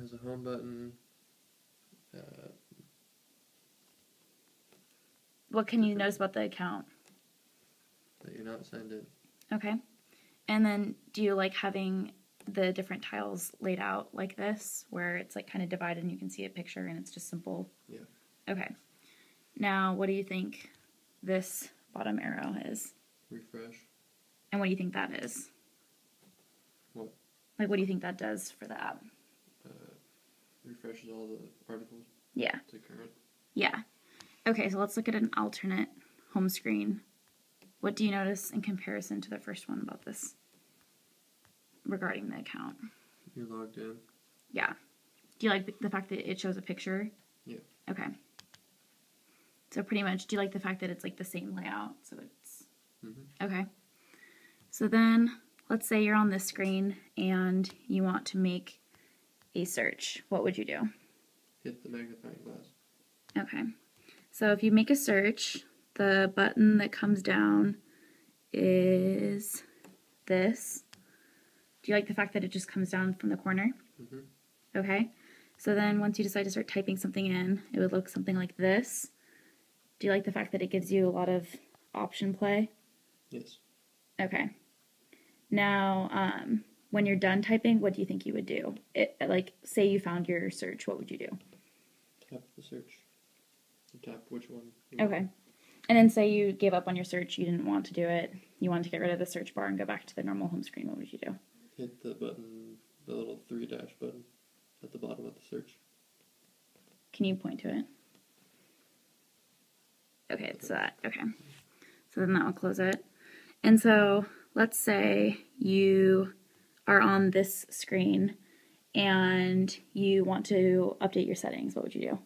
has a home button. What can you notice about the account? That you're not signed in. Okay. And then do you like having the different tiles laid out like this, where it's like kind of divided and you can see a picture and it's just simple? Yeah. Okay. Now, what do you think this bottom arrow is? Refresh. And what do you think that is? What? Like, what do you think that does for the app? Refreshes all the articles. Yeah. To current. Yeah. Okay, so let's look at an alternate home screen. What do you notice in comparison to the first one about this regarding the account? You're logged in. Yeah. Do you like the fact that it shows a picture? Yeah. Okay. So pretty much, do you like the fact that it's like the same layout? So it's okay. So then let's say you're on this screen and you want to make a search. What would you do? Hit the magnifying glass. Okay. So if you make a search, the button that comes down is this. Do you like the fact that it just comes down from the corner? Okay. So then once you decide to start typing something in, it would look something like this. Do you like the fact that it gives you a lot of option play? Yes. Okay. Now, when you're done typing, what do you think you would do? Like, say you found your search, what would you do? Tap the search. Tap which one. Okay. And then say you gave up on your search, you didn't want to do it, you wanted to get rid of the search bar and go back to the normal home screen, what would you do? Hit the button, the little 3 dash button at the bottom of the search. Can you point to it? Okay, it's that. Okay. So then that will close it. And so let's say you are on this screen and you want to update your settings. What would you do?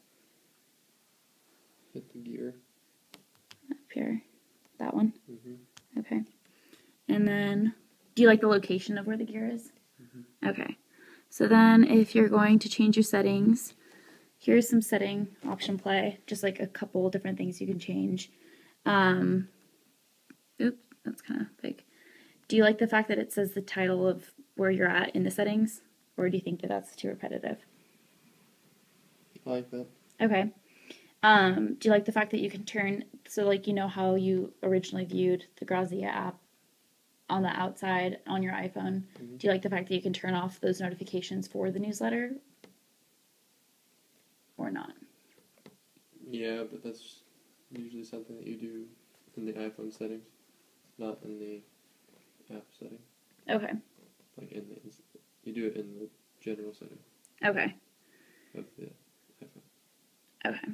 Hit the gear. Up here. That one? Okay. And then, do you like the location of where the gear is? Okay. So then if you're going to change your settings, here's some setting option play, just like a couple different things you can change. Oops, that's kind of big. Do you like the fact that it says the title of where you're at in the settings, or do you think that that's too repetitive? I like that. Okay. Do you like the fact that you can turn, so like you know how you originally viewed the Grazia app on the outside on your iPhone? Do you like the fact that you can turn off those notifications for the newsletter? Or not? Yeah, but that's usually something that you do in the iPhone settings, not in the app setting. Okay. Like you do it in the general setting. Okay. Of the iPhone. Okay.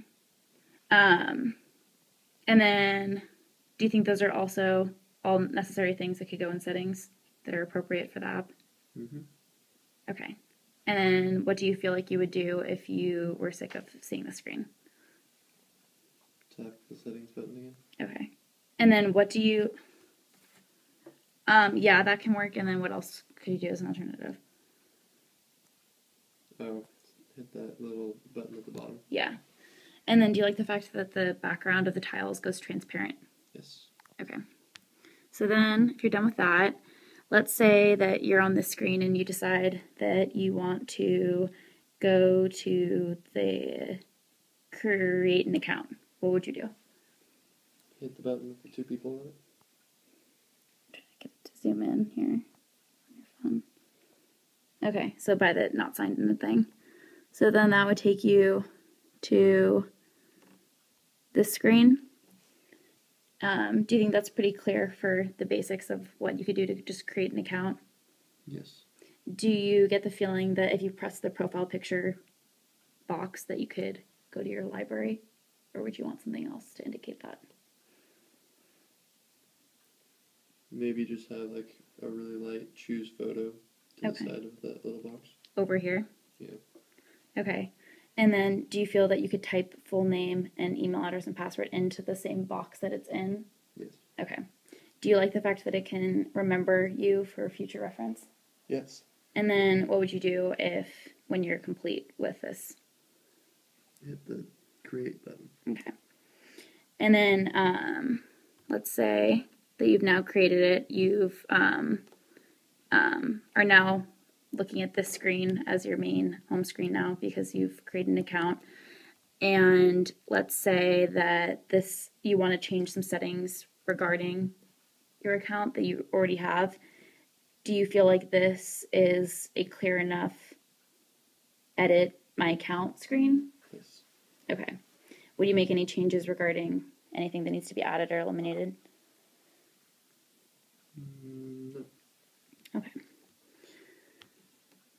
And then, do you think those are also all necessary things that could go in settings that are appropriate for the app? Okay. And then, what do you feel like you would do if you were sick of seeing the screen? Tap the settings button again. Okay. And then, what do you... yeah, that can work. And then, what else could you do as an alternative? Oh, hit that little button at the bottom. Yeah. And then, do you like the fact that the background of the tiles goes transparent? Yes. Okay. So then, if you're done with that, let's say that you're on this screen and you decide that you want to go to the create an account. What would you do? Hit the button with the 2 people on it. Try to get it to zoom in here on your phone. Okay, so by the not signed in the thing. So then that would take you to this screen. Do you think that's pretty clear for the basics of what you could do to just create an account? Yes. Do you get the feeling that if you press the profile picture box that you could go to your library? Or would you want something else to indicate that? Maybe just have like a really light choose photo to the side of that little box. Over here? Yeah. Okay. And then do you feel that you could type full name and email address and password into the same box that it's in? Yes. Okay. Do you like the fact that it can remember you for future reference? Yes. And then what would you do when you're complete with this? Hit the create button. Okay. And then let's say that you've now created it. You've looking at this screen as your main home screen now because you've created an account. And let's say that you want to change some settings regarding your account that you already have. Do you feel like this is a clear enough edit my account screen? Yes. Okay. Would you make any changes regarding anything that needs to be added or eliminated? No. Okay.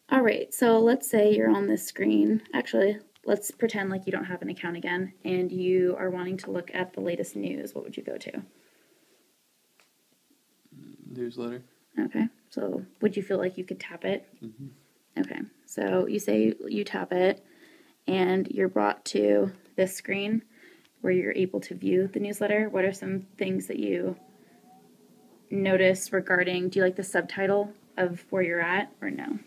All right, so let's say you're on this screen. Actually, let's pretend like you don't have an account again and you are wanting to look at the latest news. What would you go to? Newsletter. Okay, so would you feel like you could tap it? Mm-hmm. Okay, so you say you tap it and you're brought to this screen where you're able to view the newsletter. What are some things that you notice regarding, do you like the subtitle of where you're at or no?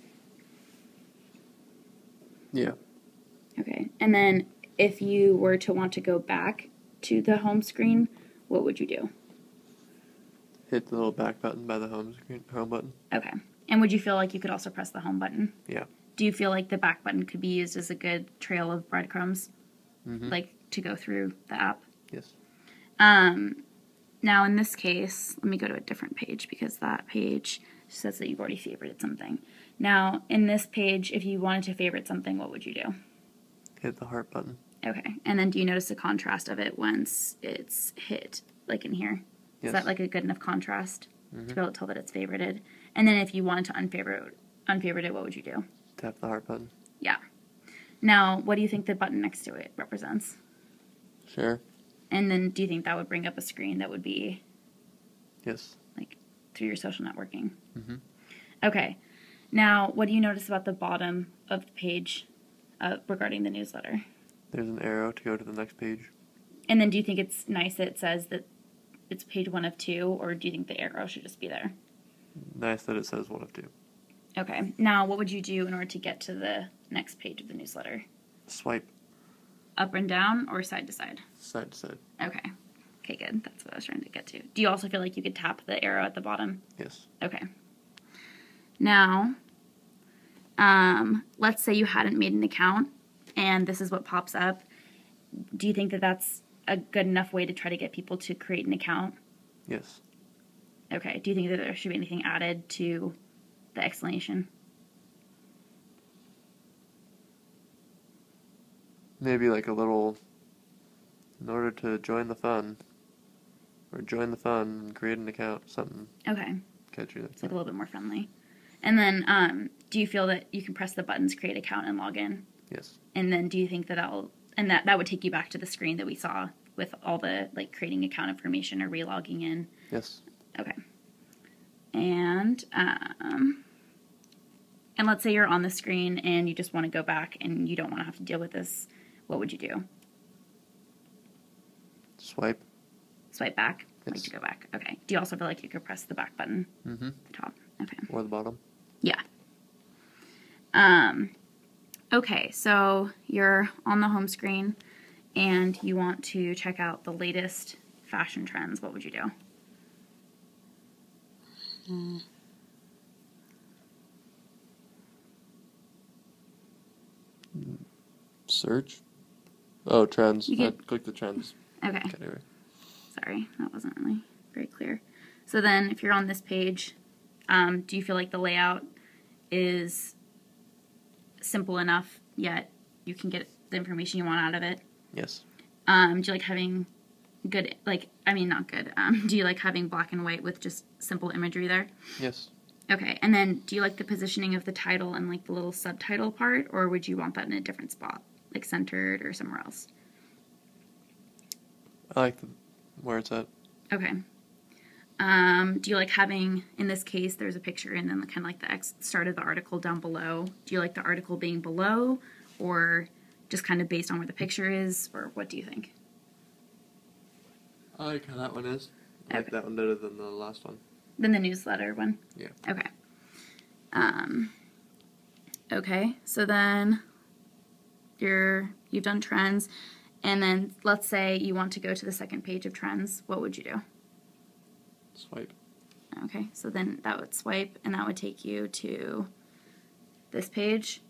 Yeah. Okay, and then if you were to want to go back to the home screen, what would you do? Hit the little back button by the home button. Okay, and would you feel like you could also press the home button? Yeah. Do you feel like the back button could be used as a good trail of breadcrumbs, like to go through the app? Yes. Now in this case, let me go to a different page because that page says that you've already favorited something. Now in this page, if you wanted to favorite something, what would you do? Hit the heart button. Okay, and then do you notice the contrast of it once it's hit, like in here? Yes. Is that like a good enough contrast to be able to tell that it's favorited? And then if you wanted to unfavorite it, what would you do? Tap the heart button. Yeah. Now, what do you think the button next to it represents? Share. And then do you think that would bring up a screen that would be Yes. like through your social networking? Mm-hmm. Okay. Now, what do you notice about the bottom of the page regarding the newsletter? There's an arrow to go to the next page. And then do you think it's nice that it says that it's page 1 of 2, or do you think the arrow should just be there? Nice that it says 1 of 2. Okay. Now, what would you do in order to get to the next page of the newsletter? Swipe. Up and down or side to side? Side to side. Okay. Okay, good. That's what I was trying to get to. Do you also feel like you could tap the arrow at the bottom? Yes. Okay. Now, let's say you hadn't made an account and this is what pops up. Do you think that that's a good enough way to try to get people to create an account? Yes. Okay. Do you think that there should be anything added to the explanation? Maybe like a little, in order to join the fun, or join the fun and create an account, something Okay. catchy. It's like a little bit more friendly. And then, do you feel that you can press the buttons, create account, and log in? Yes. And then do you think that that would take you back to the screen that we saw with all the, like, creating account information or relogging in? Yes. Okay. And let's say you're on the screen and you just want to go back and you don't want to have to deal with this. What would you do? Swipe. Swipe back? Yes. Like to go back. Okay. Do you also feel like you could press the back button? Mm-hmm. At the top. Okay. Or the bottom. Yeah. Okay, so you're on the home screen and you want to check out the latest fashion trends. What would you do? Search. Oh, trends. You get- Click the trends Okay. category. Sorry, that wasn't really very clear. So then if you're on this page, do you feel like the layout is simple enough, yet you can get the information you want out of it? Yes. Do you like having good, not good, do you like having black and white with just simple imagery there? Yes. Okay, and then do you like the positioning of the title and like the little subtitle part, or would you want that in a different spot, like centered or somewhere else? I like where it's at. Okay. Do you like having, in this case, there's a picture and then kind of like the start of the article down below. Do you like the article being below, or just kind of based on where the picture is, or what do you think? I like how that one is. I like Okay. that one better than the last one. Then the newsletter one? Yeah. Okay. Okay, so then you've done trends, and then let's say you want to go to the second page of trends. What would you do? Swipe. Okay, so then that would swipe, and that would take you to this page.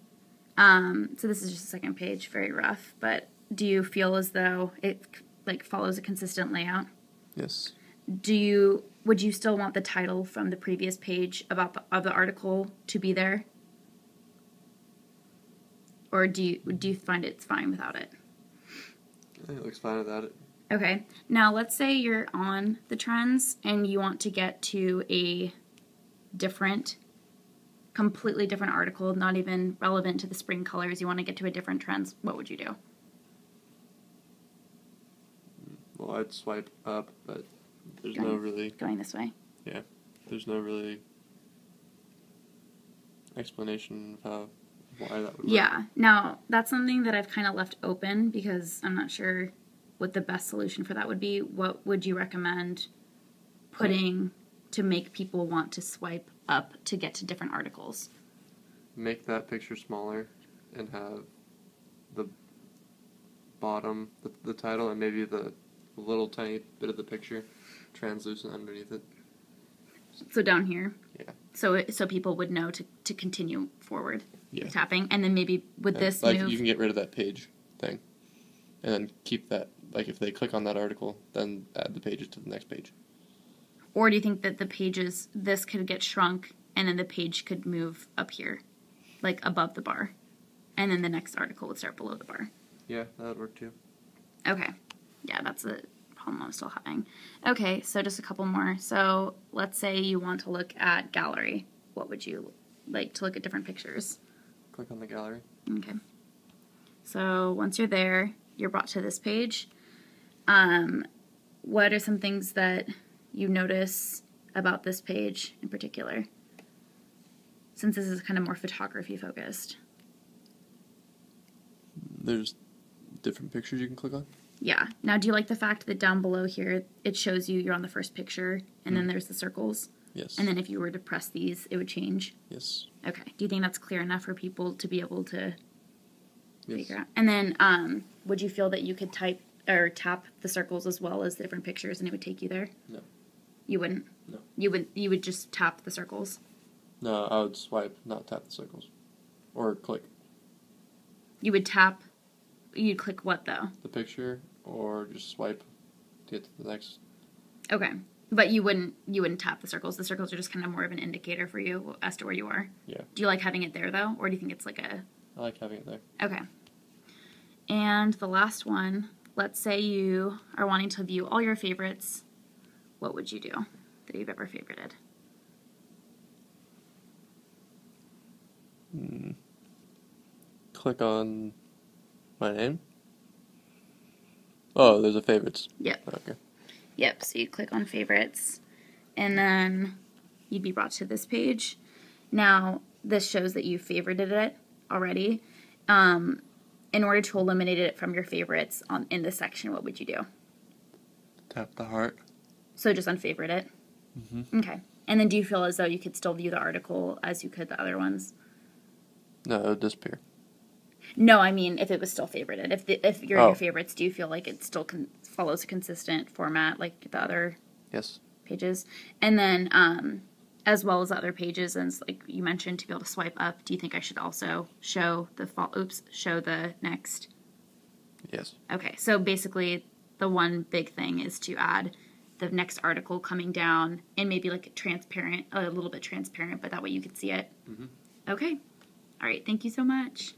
So this is just the second page, very rough, but do you feel as though it like follows a consistent layout? Yes. Would you still want the title from the previous page of the article to be there? Or do you find it's fine without it? I think it looks fine without it. Okay. Now let's say you're on the trends and you want to get to a completely different article, not even relevant to the spring colors. You want to get to a different trends. What would you do? Well, I'd swipe up, but there's no really... Going this way? Yeah. There's no really explanation of why that would work. Yeah. Now, that's something that I've kind of left open because I'm not sure what the best solution for that would be. What would you recommend putting to make people want to swipe up to get to different articles? Make that picture smaller and have the bottom, the title, and maybe the little tiny bit of the picture translucent underneath it. So down here? Yeah. So people would know to continue forward with tapping, and then maybe with this like move... you can get rid of that page thing, and then keep that, like if they click on that article, then add the pages to the next page. Or do you think that the pages, this could get shrunk, and then the page could move up here, like above the bar, and then the next article would start below the bar? Yeah, that would work too. Okay. Yeah, that's a problem I'm still having. Okay, so just a couple more. So let's say you want to look at gallery. What would you like to look at different pictures? Click on the gallery. Okay. So once you're there, you're brought to this page. What are some things that you notice about this page in particular? Since this is kind of more photography focused. There's different pictures you can click on. Yeah. Now, do you like the fact that down below here, it shows you're on the first picture, and then there's the circles? Yes. And then if you were to press these, it would change? Yes. Okay. Do you think that's clear enough for people to be able to Yes. figure out? And then, would you feel that you could type or tap the circles as well as the different pictures, and it would take you there? No. You wouldn't? No. You would just tap the circles? No, I would swipe, not tap the circles. Or click. You would tap... You'd click what, though? The picture, or just swipe to get to the next. Okay. But you wouldn't tap the circles. The circles are just kind of more of an indicator for you as to where you are. Yeah. Do you like having it there, though? Or do you think it's like a... I like having it there. Okay. And the last one, let's say you are wanting to view all your favorites. What would you do that you've ever favorited? Click on my name. Oh, there's a favorites. Yep. Okay. Yep, so you click on favorites, and then you'd be brought to this page. Now, this shows that you favorited it already. In order to eliminate it from your favorites in this section, what would you do? Tap the heart. So just unfavorite it? Mm-hmm. Okay. And then do you feel as though you could still view the article as you could the other ones? No, it would disappear. No, I mean if it was still favorited. If you're in your favorites, do you feel like it still follows a consistent format like the other pages? And then as well as the other pages, and like you mentioned, to be able to swipe up, do you think I should also show the next? Yes. Okay, so basically the one big thing is to add the next article coming down and maybe like transparent, a little bit transparent, but that way you can see it. Mm-hmm. Okay. All right, thank you so much.